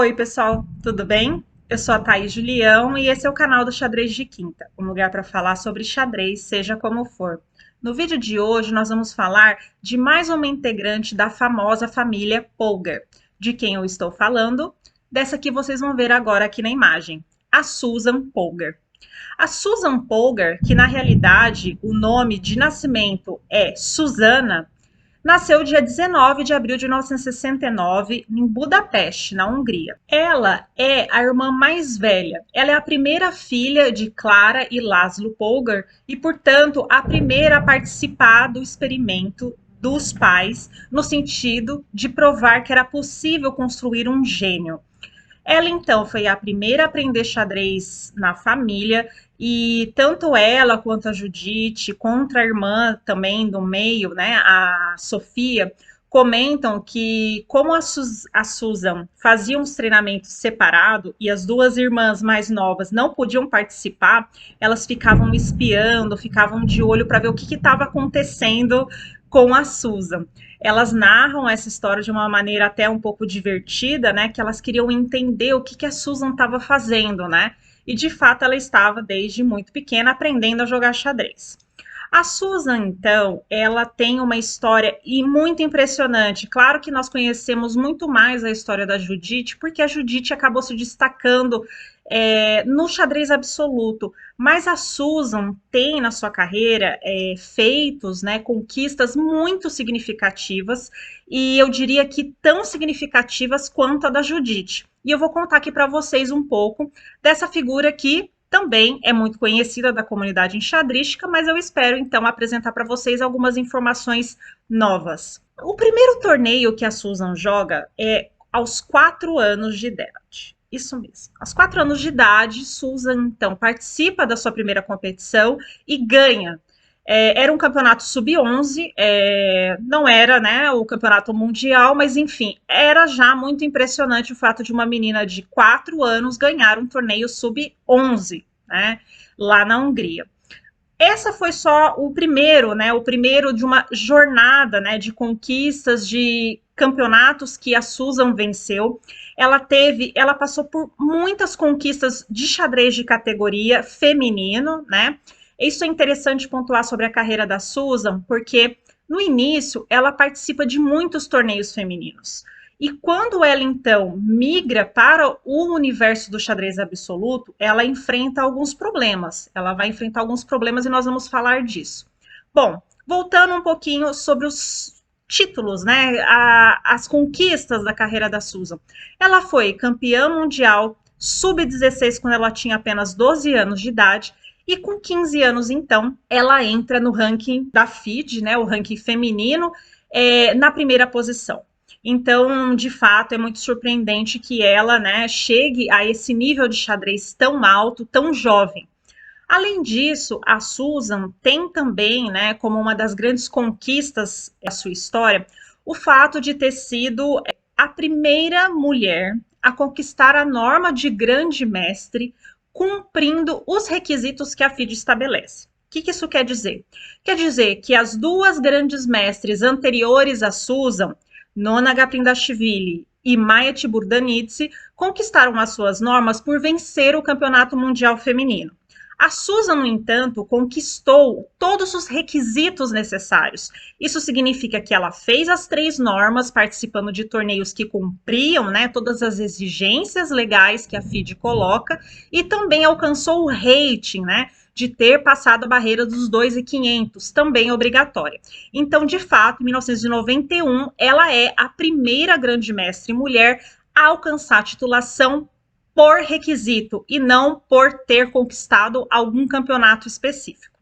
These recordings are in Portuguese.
Oi, pessoal, tudo bem? Eu sou a Thaís Julião e esse é o canal do Xadrez de Quinta, um lugar para falar sobre xadrez, seja como for. No vídeo de hoje, nós vamos falar de mais uma integrante da famosa família Polgar. De quem eu estou falando? Dessa que vocês vão ver agora aqui na imagem, a Susan Polgar. A Susan Polgar, que na realidade o nome de nascimento é Susana, nasceu dia 19 de abril de 1969 em Budapeste, na Hungria. Ela é a irmã mais velha. Ela é a primeira filha de Clara e Laszlo Polgar e, portanto, a primeira a participar do experimento dos pais, no sentido de provar que era possível construir um gênio. Ela, então, foi a primeira a aprender xadrez na família, e tanto ela quanto a Judite, contra a irmã também do meio, né, a Sofia, comentam que, como a Susan fazia uns treinamentos separados e as duas irmãs mais novas não podiam participar, elas ficavam espiando, ficavam de olho para ver o que estava acontecendo com a Susan. Elas narram essa história de uma maneira até um pouco divertida, né? Que elas queriam entender o que a Susan estava fazendo, né? E de fato ela estava desde muito pequena aprendendo a jogar xadrez. A Susan, então, ela tem uma história muito impressionante. Claro que nós conhecemos muito mais a história da Judite, porque a Judite acabou se destacando no xadrez absoluto. Mas a Susan tem na sua carreira feitos, né, conquistas muito significativas, e eu diria que tão significativas quanto a da Judite. E eu vou contar aqui para vocês um pouco dessa figura que também é muito conhecida da comunidade enxadrística, mas eu espero então apresentar para vocês algumas informações novas. O primeiro torneio que a Susan joga é aos 4 anos de idade. Isso mesmo. Aos 4 anos de idade, Susan então participa da sua primeira competição e ganha. Era um campeonato sub-11, não era, né, o campeonato mundial, mas enfim, era já muito impressionante o fato de uma menina de 4 anos ganhar um torneio sub-11, né, lá na Hungria. Essa foi só o primeiro, né, o primeiro de uma jornada, né, de conquistas, de campeonatos que a Susan venceu. Ela passou por muitas conquistas de xadrez de categoria feminino, né? Isso é interessante pontuar sobre a carreira da Susan, porque no início ela participa de muitos torneios femininos. E quando ela então migra para o universo do xadrez absoluto, ela enfrenta alguns problemas. Ela vai enfrentar alguns problemas e nós vamos falar disso. Bom, voltando um pouquinho sobre os títulos, né? As conquistas da carreira da Susan. Ela foi campeã mundial sub-16 quando ela tinha apenas 12 anos de idade. E com 15 anos, então, ela entra no ranking da FIDE, né, o ranking feminino, na primeira posição. Então, de fato, é muito surpreendente que ela, né, chegue a esse nível de xadrez tão alto, tão jovem. Além disso, a Susan tem também, né, como uma das grandes conquistas da sua história, o fato de ter sido a primeira mulher a conquistar a norma de grande mestre, cumprindo os requisitos que a FIDE estabelece. O que isso quer dizer? Quer dizer que as duas grandes mestres anteriores a Susan, Nona Gaprindashvili e Maya Tiburdanidze, conquistaram as suas normas por vencer o Campeonato Mundial Feminino. A Susan, no entanto, conquistou todos os requisitos necessários. Isso significa que ela fez as 3 normas, participando de torneios que cumpriam, né, todas as exigências legais que a FIDE coloca, e também alcançou o rating, né, de ter passado a barreira dos 2.500, também obrigatória. Então, de fato, em 1991, ela é a primeira grande mestre mulher a alcançar a titulação por requisito e não por ter conquistado algum campeonato específico.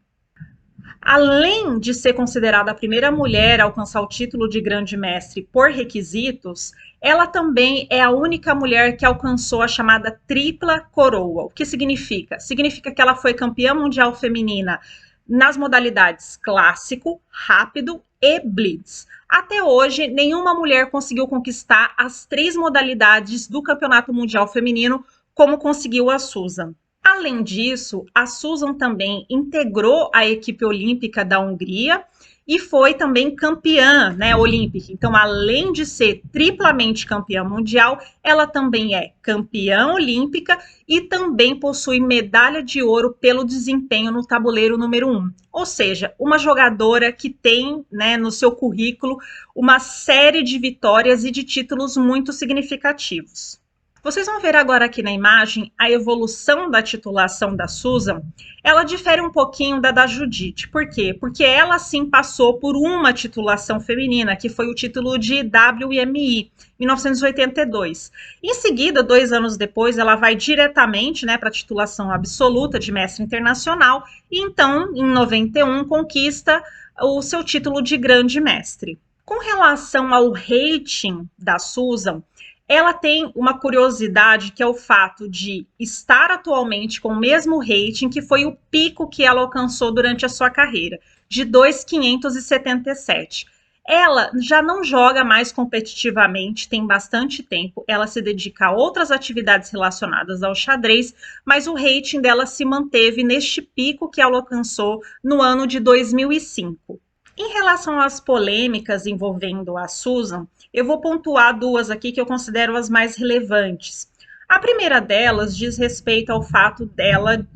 Além de ser considerada a primeira mulher a alcançar o título de grande mestre por requisitos, ela também é a única mulher que alcançou a chamada tripla coroa. O que significa? Significa que ela foi campeã mundial feminina nas modalidades clássico, rápido e blitz. Até hoje, nenhuma mulher conseguiu conquistar as 3 modalidades do Campeonato Mundial Feminino como conseguiu a Susan. Além disso, a Susan também integrou a equipe olímpica da Hungria e foi também campeã, né, olímpica. Então, além de ser triplamente campeã mundial, ela também é campeã olímpica e também possui medalha de ouro pelo desempenho no tabuleiro número 1. Ou seja, uma jogadora que tem, né, no seu currículo uma série de vitórias e de títulos muito significativos. Vocês vão ver agora aqui na imagem a evolução da titulação da Susan. Ela difere um pouquinho da Judite. Por quê? Porque ela sim passou por uma titulação feminina, que foi o título de WMI, 1982. Em seguida, 2 anos depois, ela vai diretamente, né, para a titulação absoluta de mestre internacional e então, em 91, conquista o seu título de grande mestre. Com relação ao rating da Susan, ela tem uma curiosidade que é o fato de estar atualmente com o mesmo rating que foi o pico que ela alcançou durante a sua carreira, de 2.577. Ela já não joga mais competitivamente, tem bastante tempo, ela se dedica a outras atividades relacionadas ao xadrez, mas o rating dela se manteve neste pico que ela alcançou no ano de 2005. Em relação às polêmicas envolvendo a Susan, eu vou pontuar duas aqui que eu considero as mais relevantes. A primeira delas diz respeito ao fato dela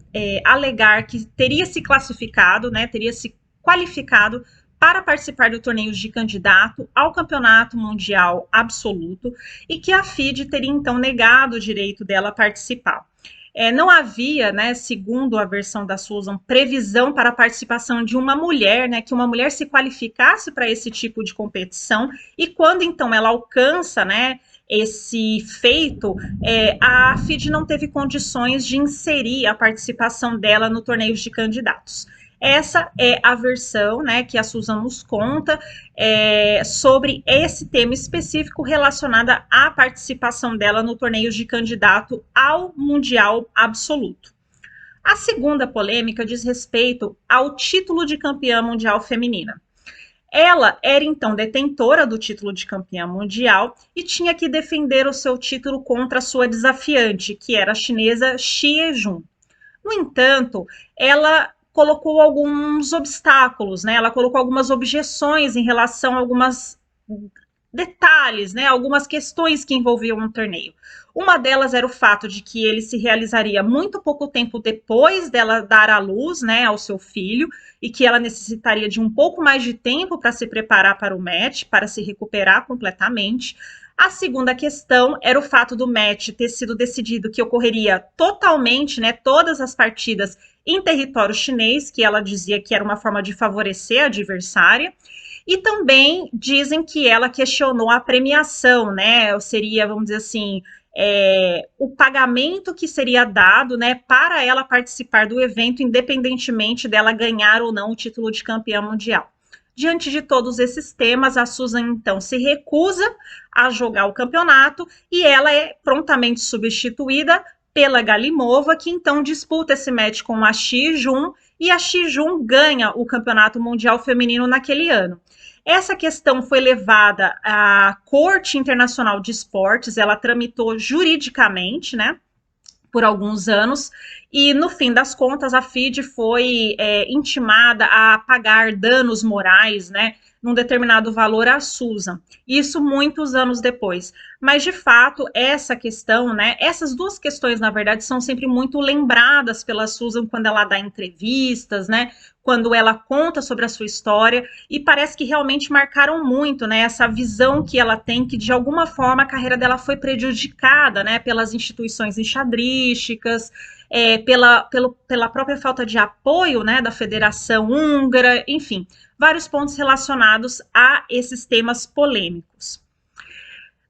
alegar que teria se classificado, né, teria se qualificado para participar do torneio de candidato ao Campeonato Mundial Absoluto e que a FIDE teria então negado o direito dela a participar. Não havia, né, segundo a versão da Susan, previsão para a participação de uma mulher, né, que uma mulher se qualificasse para esse tipo de competição, e quando então ela alcança, né, esse feito, a FIDE não teve condições de inserir a participação dela no torneio de candidatos. Essa é a versão, né, que a Susan nos conta sobre esse tema específico relacionado à participação dela no torneio de candidato ao Mundial Absoluto. A segunda polêmica diz respeito ao título de campeã mundial feminina. Ela era então detentora do título de campeã mundial e tinha que defender o seu título contra a sua desafiante, que era a chinesa Xie Jun. No entanto, ela colocou alguns obstáculos, né? Ela colocou algumas objeções em relação a algumas detalhes, né? Algumas questões que envolviam o torneio. Uma delas era o fato de que ele se realizaria muito pouco tempo depois dela dar à luz, né, ao seu filho, e que ela necessitaria de um pouco mais de tempo para se preparar para o match, para se recuperar completamente. A segunda questão era o fato do match ter sido decidido que ocorreria totalmente, né, todas as partidas em território chinês, que ela dizia que era uma forma de favorecer a adversária. E também dizem que ela questionou a premiação, né? Seria, vamos dizer assim, o pagamento que seria dado, né, para ela participar do evento, independentemente dela ganhar ou não o título de campeã mundial. Diante de todos esses temas, a Susan então se recusa a jogar o campeonato e ela é prontamente substituída pela Galimova, que então disputa esse match com a Xie Jun, e a Xie Jun ganha o campeonato mundial feminino naquele ano. Essa questão foi levada à Corte Internacional de Esportes, ela tramitou juridicamente, né, por alguns anos, e no fim das contas a FIDE foi intimada a pagar danos morais, né, num determinado valor à Susan. Isso muitos anos depois. Mas, de fato, essa questão, né, essas duas questões, na verdade, são sempre muito lembradas pela Susan quando ela dá entrevistas, né, quando ela conta sobre a sua história, e parece que realmente marcaram muito, né, essa visão que ela tem, que de alguma forma a carreira dela foi prejudicada, né, pelas instituições enxadrísticas, pela própria falta de apoio, né, da Federação Húngara, enfim, vários pontos relacionados a esses temas polêmicos.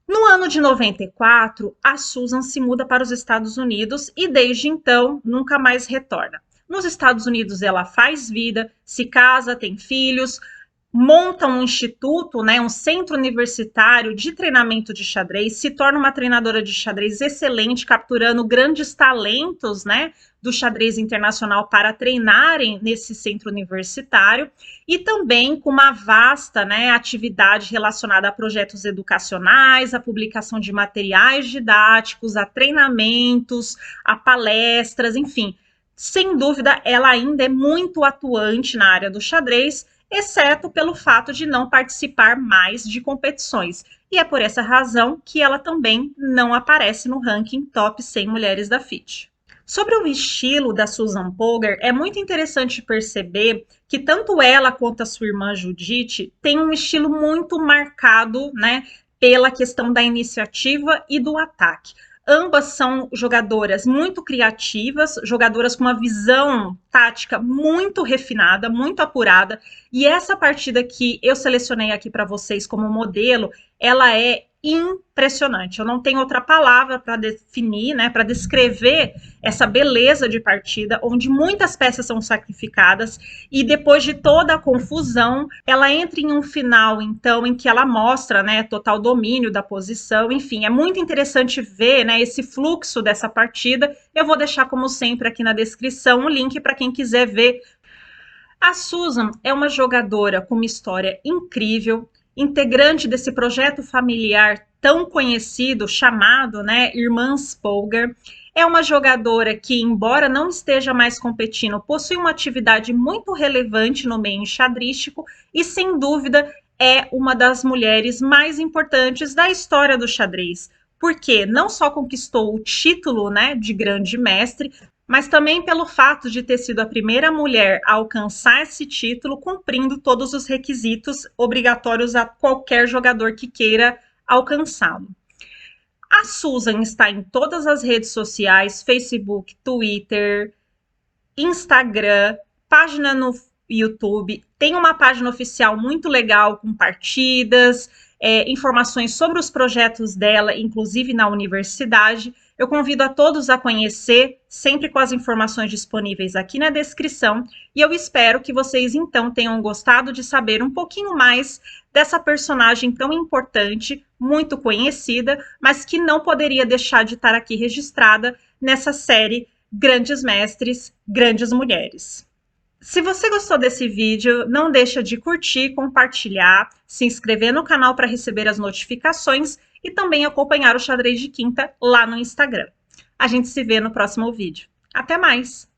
No ano de 94, a Susan se muda para os Estados Unidos e desde então nunca mais retorna. Nos Estados Unidos ela faz vida, se casa, tem filhos, monta um instituto, né, um centro universitário de treinamento de xadrez, se torna uma treinadora de xadrez excelente, capturando grandes talentos, né, do xadrez internacional para treinarem nesse centro universitário, e também com uma vasta, né, atividade relacionada a projetos educacionais, a publicação de materiais didáticos, a treinamentos, a palestras, enfim. Sem dúvida, ela ainda é muito atuante na área do xadrez, exceto pelo fato de não participar mais de competições. E é por essa razão que ela também não aparece no ranking top 100 mulheres da FIDE. Sobre o estilo da Susan Polgar, é muito interessante perceber que tanto ela quanto a sua irmã Judite têm um estilo muito marcado, né, pela questão da iniciativa e do ataque. Ambas são jogadoras muito criativas, jogadoras com uma visão tática muito refinada, muito apurada. E essa partida que eu selecionei aqui para vocês como modelo, ela é impressionante. Eu não tenho outra palavra para definir, né, para descrever essa beleza de partida, onde muitas peças são sacrificadas e depois de toda a confusão, ela entra em um final, então, em que ela mostra, né, total domínio da posição. Enfim, é muito interessante ver, né, esse fluxo dessa partida. Eu vou deixar, como sempre, aqui na descrição o link para quem quiser ver. A Susan é uma jogadora com uma história incrível, integrante desse projeto familiar tão conhecido, chamado, né, Irmãs Polgar. É uma jogadora que, embora não esteja mais competindo, possui uma atividade muito relevante no meio enxadrístico e, sem dúvida, é uma das mulheres mais importantes da história do xadrez, porque não só conquistou o título, né, de grande mestre, mas também pelo fato de ter sido a primeira mulher a alcançar esse título, cumprindo todos os requisitos obrigatórios a qualquer jogador que queira alcançá-lo. A Susan está em todas as redes sociais, Facebook, Twitter, Instagram, página no YouTube, tem uma página oficial muito legal com partidas, informações sobre os projetos dela, inclusive na universidade. Eu convido a todos a conhecer, sempre com as informações disponíveis aqui na descrição, e eu espero que vocês então tenham gostado de saber um pouquinho mais dessa personagem tão importante, muito conhecida, mas que não poderia deixar de estar aqui registrada nessa série Grandes Mestres, Grandes Mulheres. Se você gostou desse vídeo, não deixa de curtir, compartilhar, se inscrever no canal para receber as notificações e também acompanhar o Xadrez de Quinta lá no Instagram. A gente se vê no próximo vídeo. Até mais!